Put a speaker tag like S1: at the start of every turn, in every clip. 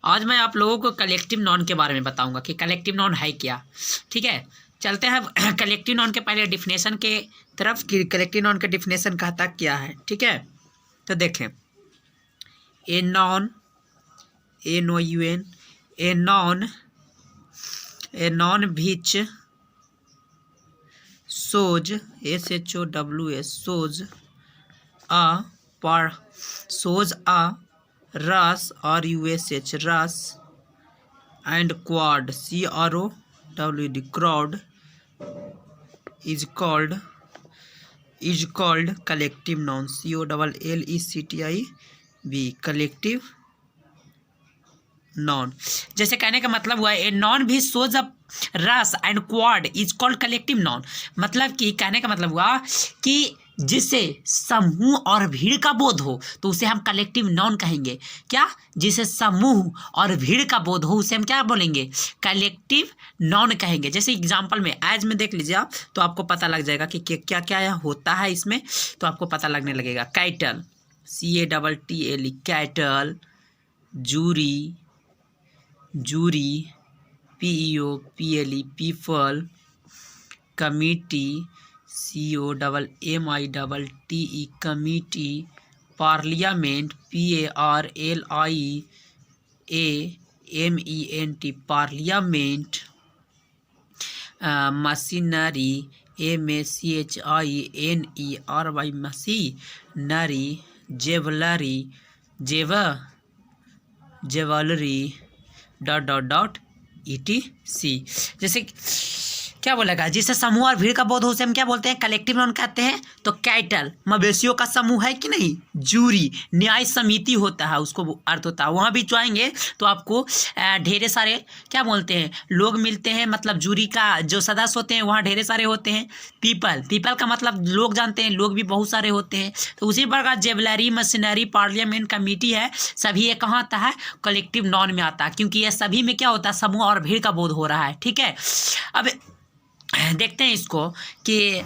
S1: आज मैं आप लोगों को कलेक्टिव नॉन के बारे में बताऊंगा कि कलेक्टिव नॉन है क्या। ठीक है, चलते हैं कलेक्टिव नॉन के पहले डिफिनेशन के तरफ कि कलेक्टिव नॉन का डिफिनेशन कहता क्या है। ठीक है, तो देखें, a non, NOUN, a non which shows, SHOWS, shows a rush, RUSH, rush, and crowd, CROWD, crowd is called collective noun, COLLECTIV, collective non. जैसे कहने का मतलब हुआ ए नॉन भी सोज अ रस and quad is called collective noun. मतलब कि कहने का मतलब हुआ कि जिसे समूह और भीड़ का बोध हो तो उसे हम कलेक्टिव नॉन कहेंगे। क्या? जिसे समूह और भीड़ का बोध हो उसे हम क्या बोलेंगे? कलेक्टिव नॉन कहेंगे। जैसे एग्जांपल में एज में देख लीजिए आप, तो आपको पता लग जाएगा कि क्या क्या होता है इसमें, तो आपको पता लगने लगेगा। Cattle, CATTL, cattle, jury, PEOPLE, people, committee, COMMITTE, committee, parliament, PARLIAMENT, parliament, machinery, MACHINERY, machinery, jewellery, ETC। जैसे क्या बोलेगा? जिसे समूह और भीड़ का बोध हो उसे हम क्या बोलते हैं? कलेक्टिव नॉन कहते हैं। तो कैटल मवेशियों का समूह है कि नहीं? जूरी न्याय समिति होता है, उसको अर्थ होता है। वहाँ भी जाएंगे तो आपको ढेरे सारे क्या बोलते हैं लोग मिलते हैं, मतलब जूरी का जो सदस्य होते हैं वहाँ ढेरे सारे होते हैं। पीपल का मतलब लोग जानते हैं, लोग भी बहुत सारे होते हैं। तो उसी प्रकार जेवलरी, मशीनरी, पार्लियामेंट, कमेटी है, सभी ये कहाँ आता है? कलेक्टिव नॉन में आता है, क्योंकि ये सभी में क्या होता है? समूह और भीड़ का बोध हो रहा है। ठीक है, अब देखते हैं इसको कि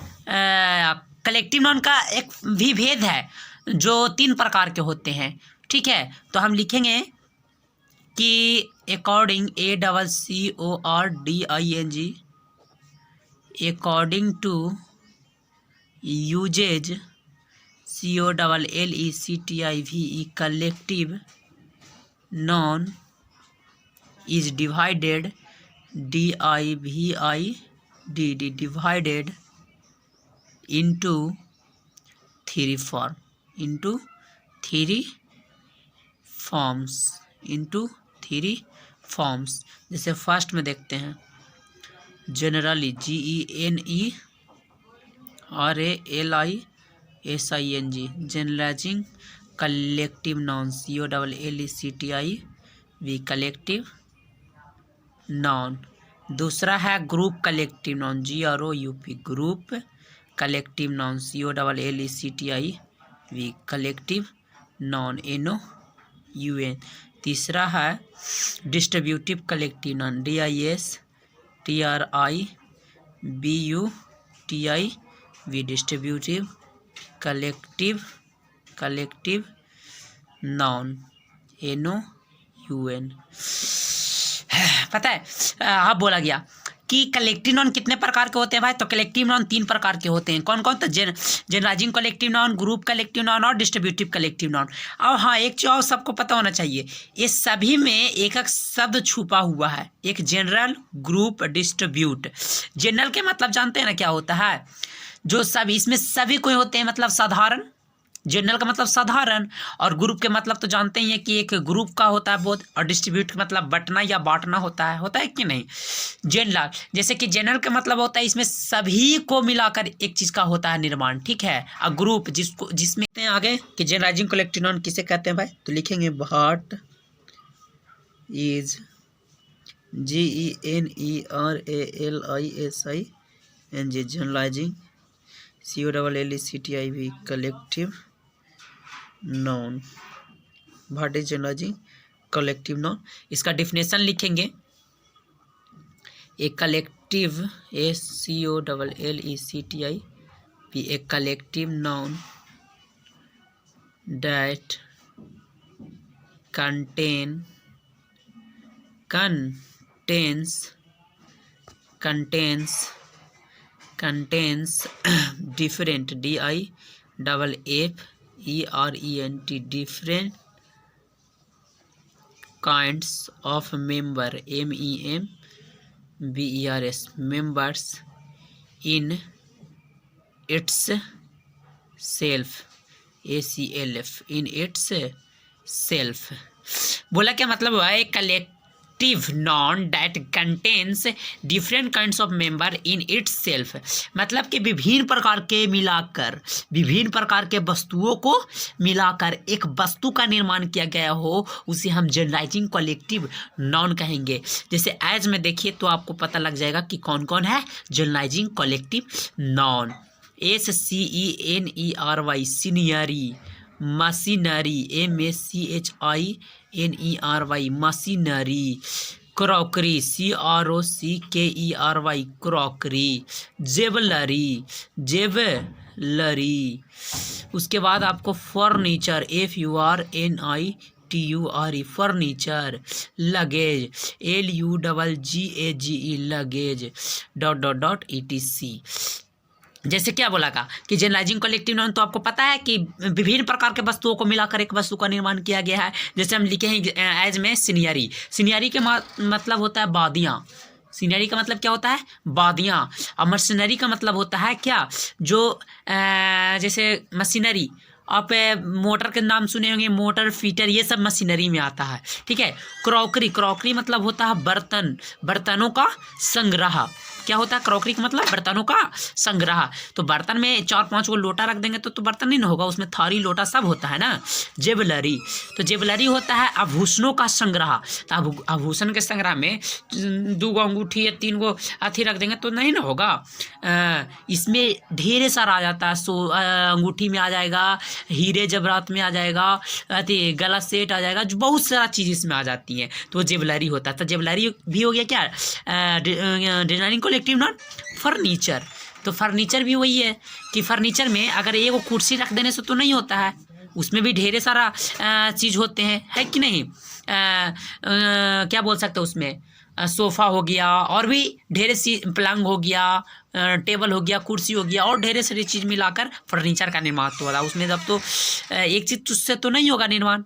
S1: कलेक्टिव नॉन का एक भी भेद है जो 3 प्रकार के होते हैं। ठीक है, तो हम लिखेंगे कि according, ACCORDING, according to, usage, COLLECTIVE, collective noun is divided, divided into 3 forms, जैसे फर्स्ट में देखते हैं generally, GENERALISING, generalising collective noun, COLLECTIV, collective noun. दूसरा है group collective noun, GROUP, group collective noun, COLLECTIV, collective noun, NOUN। तीसरा है distributive collective noun, DISTRIBUTIV, distributive collective noun, NOUN। पता है हाँ बोला गया कि कलेक्टिव नॉन कितने प्रकार के होते हैं भाई? तो कलेक्टिव नॉन 3 प्रकार के होते हैं। कौन कौन? तो generalising collective noun, group collective noun और डिस्ट्रीब्यूटिव कलेक्टिव नॉन। और हाँ, एक चीज़ और सबको पता होना चाहिए, ये सभी में एक एक शब्द छुपा हुआ है। एक जनरल, ग्रुप, डिस्ट्रीब्यूट। जनरल के मतलब जानते हैं ना क्या होता है? जो सब इसमें सभी कोई होते हैं, मतलब साधारण। जनरल का मतलब साधारण, और ग्रुप के मतलब तो जानते ही हैं कि एक ग्रुप का होता है बोध, और डिस्ट्रीब्यूट का मतलब बंटना या बांटना होता है कि नहीं? जनरल, जैसे कि जनरल का मतलब होता है इसमें सभी को मिलाकर एक चीज़ का होता है निर्माण। ठीक है, और ग्रुप जिसमें आगे कि जनरलाइजिंग कलेक्टिव नॉन किसे कहते हैं भाई? तो लिखेंगे what is, GENERALISING, generalising, COLLECTIV, collective noun. What is generalising collective noun? इसका डिफिनेशन लिखेंगे, a collective, ACOLLECTIV, a collective noun that contain contains different different kinds of members in its self in its self। बोला क्या मतलब हुआ है? Collective noun that contains different kinds of member in its self, मतलब कि विभिन्न प्रकार के वस्तुओं को मिलाकर एक वस्तु का निर्माण किया गया हो, उसे हम जनरलाइजिंग कलेक्टिव नॉन कहेंगे। जैसे एज में देखिए तो आपको पता लग जाएगा कि कौन कौन है generalising collective noun. SCENERY scenery, machinery MACHINERY machinery, crockery CROCKERY crockery, jewellery, उसके बाद आपको furniture FURNITURE furniture, luggage LUGGE luggage .etc। जैसे क्या बोला का कि जनरलाइजिंग कलेक्टिव नाउन, तो आपको पता है कि विभिन्न प्रकार के वस्तुओं को मिलाकर एक वस्तु का निर्माण किया गया है। जैसे हम लिखे हैं एज में सीनियरी के मतलब होता है बादियाँ। सीनियरी का मतलब क्या होता है? बादियाँ। और मशीनरी का मतलब होता है क्या? जो जैसे मशीनरी, आप मोटर के नाम सुने होंगे, मोटर फीटर, ये सब मशीनरी में आता है, ठीक है। क्रॉकरी मतलब होता है बर्तनों का संग्रह। क्या होता है? क्रॉकरी का मतलब बर्तनों का संग्रह। तो बर्तन में 4-5 को लोटा रख देंगे तो बर्तन नहीं ना होगा, उसमें थारी लोटा सब होता है ना। जेवलरी होता है आभूषणों का संग्रह। तो आभूषण के संग्रह में 2 गो अंगूठी या 3 गो अथी रख देंगे तो नहीं ना होगा। इसमें ढेर सारा आ जाता है। अंगूठी में आ जाएगा, हीरे जवाहरात में आ जाएगा, अति गला सेट आ जाएगा, जो बहुत सारा चीज़ इसमें आ जाती है, तो जेवलरी होता है। तो जेवलरी भी हो गया क्या? Designing collective noun furniture. तो फर्नीचर भी वही है कि फर्नीचर में अगर एक कुर्सी रख देने से तो नहीं होता है, उसमें भी ढेर सारा चीज़ होते हैं, है कि नहीं। क्या बोल सकते हैं उसमें? सोफ़ा हो गया, और भी ढेर सी, पलंग हो गया, टेबल हो गया, कुर्सी हो गया, और ढेर सारी चीज़ मिलाकर फर्नीचर का निर्माण हो रहा है। उसमें जब तो एक चीज़ उससे तो नहीं होगा निर्माण।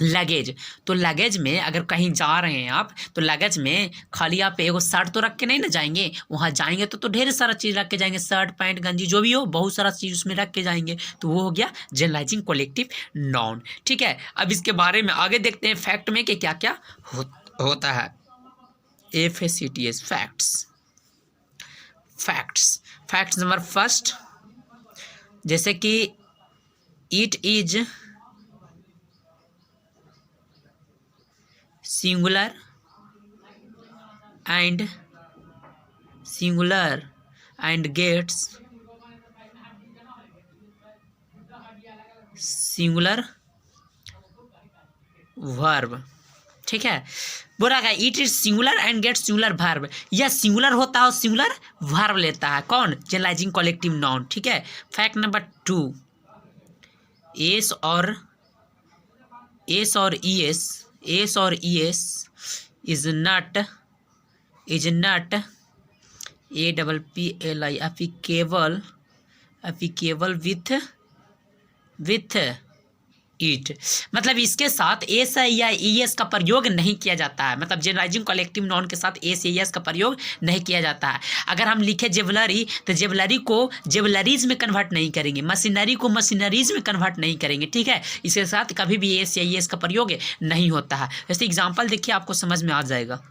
S1: लगेज, तो लगेज में अगर कहीं जा रहे हैं आप, तो लगेज में खाली आप एगो शर्ट तो रख के नहीं ना जाएंगे। वहाँ जाएंगे तो ढेर सारा चीज़ रख के जाएंगे, शर्ट पैंट गंजी जो भी हो, बहुत सारा चीज़ उसमें रख के जाएंगे। तो वो हो गया जनरलाइजिंग कलेक्टिव नाउन, ठीक है। अब इसके बारे में आगे देखते हैं फैक्ट में कि क्या क्या होता है। FACTS फैक्ट्स नंबर फर्स्ट, जैसे कि it is singular and gets singular verb, ठीक है। बोला गया it is singular and get singular verb. यह सिंगुलर होता है और सिंगुलर वर्ब लेता है। कौन? जनरलाइजिंग कलेक्टिव नाउन, ठीक है। फैक्ट नंबर 2, एस और ES is not APPLI applicable with it, मतलब इसके साथ एस या ES का प्रयोग नहीं किया जाता है। मतलब जनरलाइजिंग कलेक्टिव नाउन के साथ एस या ES का प्रयोग नहीं किया जाता है। अगर हम लिखे जेवलरी, तो जेवलरी को जेवलरीज में कन्वर्ट नहीं करेंगे, मशीनरी को मशीनरीज में कन्वर्ट नहीं करेंगे, ठीक है। इसके साथ कभी भी एस या ES का प्रयोग नहीं होता है। जैसे एग्जाम्पल देखिए, आपको समझ में आ जाएगा।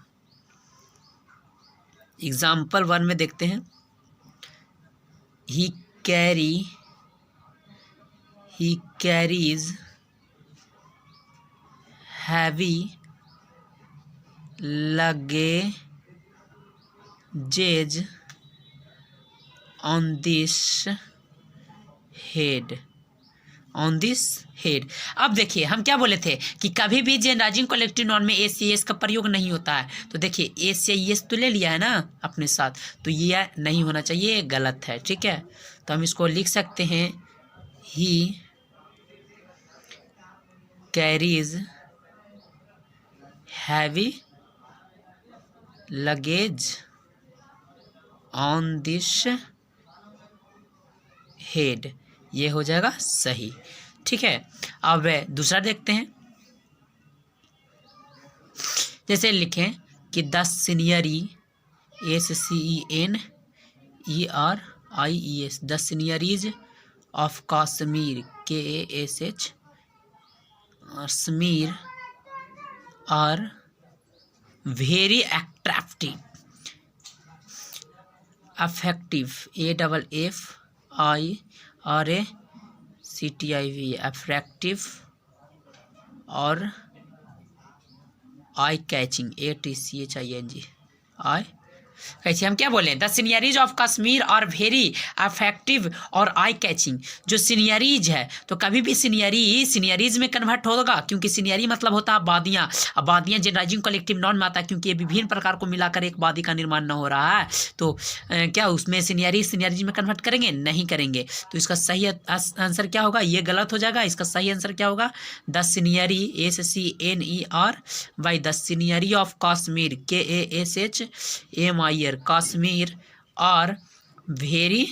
S1: एग्जाम्पल 1 में देखते हैं। He carries heavy luggage on this head। अब देखिए हम क्या बोले थे कि कभी भी जनरलाइजिंग कलेक्टिव नाउन में एस या ES का प्रयोग नहीं होता है। तो देखिए एस या ES तो ले लिया है ना अपने साथ, तो ये नहीं होना चाहिए, ये गलत है, ठीक है। तो हम इसको लिख सकते हैं, he carries heavy luggage on this head, ये हो जाएगा सही। ठीक है, अब दूसरा देखते हैं। जैसे लिखें कि the scenery, SCENERIES, the sceneries of Kashmir, KASH, और स्मीर are very attractive, affective, AFFIRACTIV, attractive, और eye catching, ATCHING, eye catching. हम क्या बोले, द सीनियरीज ऑफ कश्मीर और वेरी अफेक्टिव और आई कैचिंग। जो सीनियरीज है तो कभी भी सीनियरीज में कन्वर्ट होगा, क्योंकि सीनियरी मतलब होता है वादियाँ। अब वादियाँ जनरलाइजिंग कलेक्टिव नॉन में आता है, क्योंकि ये विभिन्न प्रकार को मिलाकर एक वादी का निर्माण न हो रहा है। तो क्या उसमें सीनियरीज में कन्वर्ट करेंगे? नहीं करेंगे। तो इसका सही आंसर क्या होगा? ये गलत हो जाएगा। इसका सही आंसर क्या होगा? The scenery, SCNER by the scenery of Kashmir, KASHMIR, Kashmir, और वेरी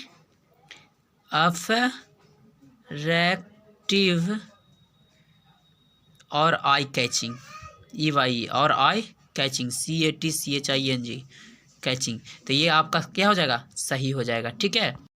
S1: अट्रैक्टिव और आई कैचिंग, EY, और आई कैचिंग, CATCHING, कैचिंग। तो ये आपका क्या हो जाएगा? सही हो जाएगा। ठीक है।